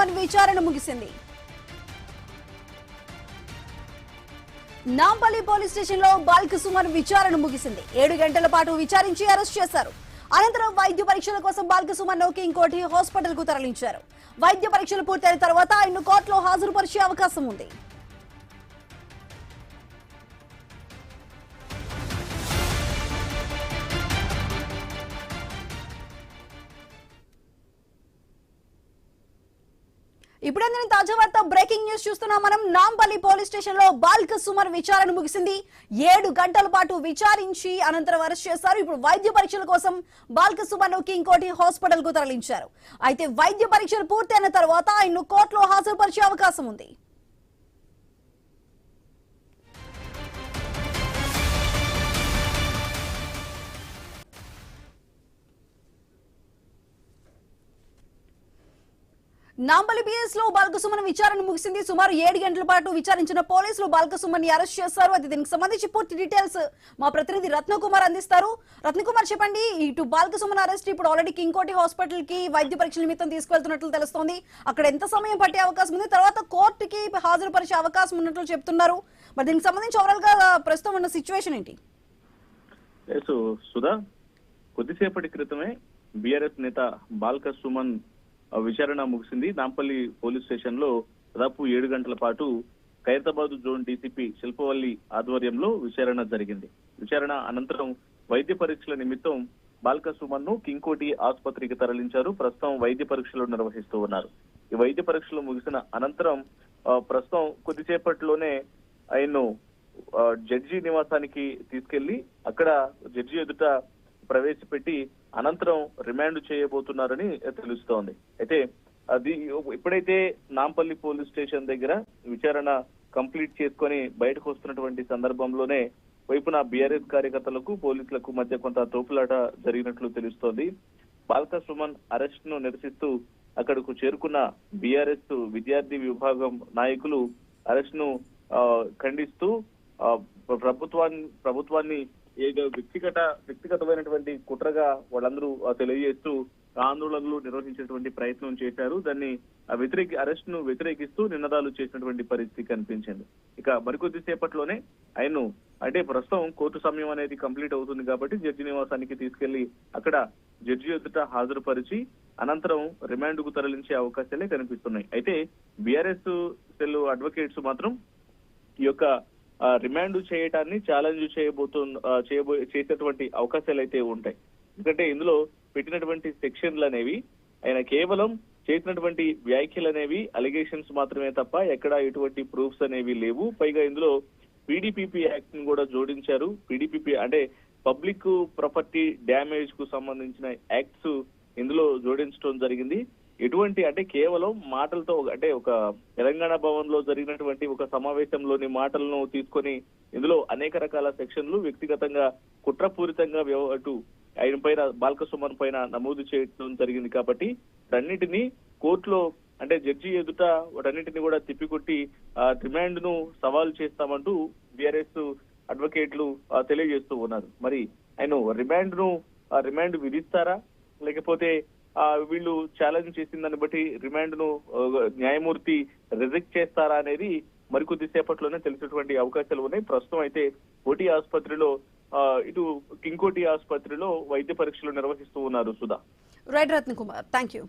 సుమన్ విచారణ ముగిసింది. Nampally police station లో బాల్క సుమన్ విచారణ ముగిసింది. 7 గంటల పాటు విచారించి అరెస్ట్ చేశారు. అనంతరం వైద్య పరీక్షల కోసం బాల్క సుమన్ ను కింగ్కోఠి హాస్పిటల్ కు తరలించారు. వైద్య పరీక్షలు పూర్తయిన తర్వాత ఆయన్ను కోర్టులో హాజరుపరిచే అవకాశం ఉంది. ఇప్పుడే తాజా వార్త బ్రేకింగ్ న్యూస్ చూస్తున్నాం మనం. నాంపల్లి పోలీస్ స్టేషన్ లో బాల్క సుమన్ విచారణ ముగిసింది. 7 గంటల పాటు విచారించి అనంతరం అరెస్ట్ చేశారు. ఇప్పుడు వైద్య పరీక్షల కోసం బాల్క సుమన్ కింగ్కోఠి హాస్పిటల్ కు తరలించారు. అయితే వైద్య పరీక్షలు పూర్తయిన తర్వాత ఆయన్ను కోర్టులో హాజరుపరిచే అవకాశం ఉంది. నాంపల్లి పిఎస్ లో బాల్క సుమన్ విచారణ ముగిసింది. సుమారు 7 గంటల పాటు విచారించిన పోలీసులు బాల్క సుమన్ ని అరెస్ట్ చేశారు. అయితే దీనికి సంబంధించి పూర్తి డీటెయిల్స్ మా ప్రతినిధి రత్నకుమార్ అందిస్తారు. రత్నకుమార్ చెప్పండి, ఇటు బాల్క సుమన్ అరెస్ట్ ఇప్పుడు ఆల్రెడీ కింగ్కోఠి హాస్పిటల్ కి వైద్య పరీక్షల నిమిత్తం తీసుకెళ్తున్నట్లు తెలుస్తోంది. అక్కడ ఎంత సమయం పట్టే అవకాశం ఉంది, తర్వాత కోర్టుకి హాజరుపరిచే అవకాశం ఉన్నట్లు చెప్తున్నారు. మరి దీనికి సంబంధించి ఓవరాల్ గా ప్రస్తుతం ఉన్న సిచ్యువేషన్ ఏంటి? సుధా, కొద్దిసేపటి క్రితమే బీఆర్ఎస్ నేత బాల్క సుమన్ విచారణ ముగిసింది. నాంపల్లి పోలీస్ స్టేషన్ లో దాదాపు 7 గంటల పాటు ఖైరతాబాద్ జోన్ డీసీపీ శిల్పవల్లి ఆధ్వర్యంలో విచారణ జరిగింది. విచారణ అనంతరం వైద్య పరీక్షల నిమిత్తం బాల్క సుమన్ ను కింగ్కోఠి ఆసుపత్రికి తరలించారు. ప్రస్తుతం వైద్య పరీక్షలు నిర్వహిస్తూ ఉన్నారు. ఈ వైద్య పరీక్షలు ముగిసిన అనంతరం ప్రస్తుతం కొద్దిసేపట్లోనే ఆయన్ను జడ్జి నివాసానికి తీసుకెళ్లి అక్కడ జడ్జి ఎదుట ప్రవేశపెట్టి అనంతరం రిమాండ్ చేయబోతున్నారని తెలుస్తోంది. అయితే అది ఎప్పుడైతే నాంపల్లి పోలీస్ స్టేషన్ దగ్గర విచారణ కంప్లీట్ చేసుకొని బయటకు వస్తున్నటువంటి సందర్భంలోనే వైపున బీఆర్ఎస్ కార్యకర్తలకు పోలీసులకు మధ్య కొంత తోపులాట జరిగినట్లు తెలుస్తోంది. బాల్క సుమన్ అరెస్ట్ ను నిరసిస్తూ అక్కడకు చేరుకున్న బీఆర్ఎస్ విద్యార్థి విభాగం నాయకులు అరెస్ట్ ను ఖండిస్తూ ప్రభుత్వాన్ని వ్యక్తిగతమైనటువంటి కుట్రగా వాళ్ళందరూ తెలియజేస్తూ ఆందోళనలు నిర్వహించేటువంటి ప్రయత్నం చేశారు. దాన్ని అరెస్ట్ ను వ్యతిరేకిస్తూ నినాదాలు చేసినటువంటి పరిస్థితి కనిపించింది. ఇక మరికొద్ది సేపట్లోనే ఆయన్ను అంటే ప్రస్తుతం కోర్టు సమయం అనేది కంప్లీట్ అవుతుంది కాబట్టి జడ్జి నివాసానికి తీసుకెళ్లి అక్కడ జడ్జి ఎదుట హాజరుపరిచి అనంతరం రిమాండ్ కు తరలించే అవకాశాలే కనిపిస్తున్నాయి. అయితే బీఆర్ఎస్ సెల్ అడ్వకేట్స్ మాత్రం ఈ యొక్క రిమాండ్ చేయటాన్ని ఛాలెంజ్ చేసేటువంటి అవకాశాలు అయితే ఉంటాయి. ఎందుకంటే ఇందులో పెట్టినటువంటి సెక్షన్లు అనేవి ఆయన కేవలం చేసినటువంటి వ్యాఖ్యలు అనేవి అలిగేషన్స్ మాత్రమే తప్ప ఎక్కడ ఎటువంటి ప్రూఫ్స్ అనేవి లేవు. పైగా ఇందులో పీడీపీపీ యాక్ట్ ను కూడా జోడించారు. పీడీపీపీ అంటే పబ్లిక్ ప్రాపర్టీ డ్యామేజ్ కు సంబంధించిన యాక్ట్స్ ఇందులో జోడించడం జరిగింది. ఎటువంటి అంటే కేవలం మాటలతో అంటే ఒక తెలంగాణ భవన్ లో జరిగినటువంటి ఒక సమావేశంలోని మాటలను తీసుకొని ఇందులో అనేక రకాల సెక్షన్లు వ్యక్తిగతంగా కుట్రపూరితంగా ఆయన పైన బాల్క సుమన్ పైన నమోదు చేయడం జరిగింది. కాబట్టి వాటన్నిటినీ కోర్టులో అంటే జడ్జి ఎదుట వాటన్నిటిని కూడా తిప్పికొట్టి రిమాండ్ ను సవాల్ చేస్తామంటూ బీఆర్ఎస్ అడ్వకేట్లు తెలియజేస్తూ ఉన్నారు. మరి ఆయన రిమాండ్ విధిస్తారా లేకపోతే వీళ్ళు ఛాలెంజ్ చేసిన దాన్ని బట్టి రిమాండ్ ను న్యాయమూర్తి రిజెక్ట్ చేస్తారా అనేది మరికొద్ది సేపట్లోనే తెలిసేటువంటి అవకాశాలు ఉన్నాయి. ప్రస్తుతం అయితే కోఠి ఆసుపత్రిలో ఇటు కింగ్కోఠి ఆసుపత్రిలో వైద్య పరీక్షలు నిర్వహిస్తూ ఉన్నారు. Sudha. Right Ratnakumar, thank you.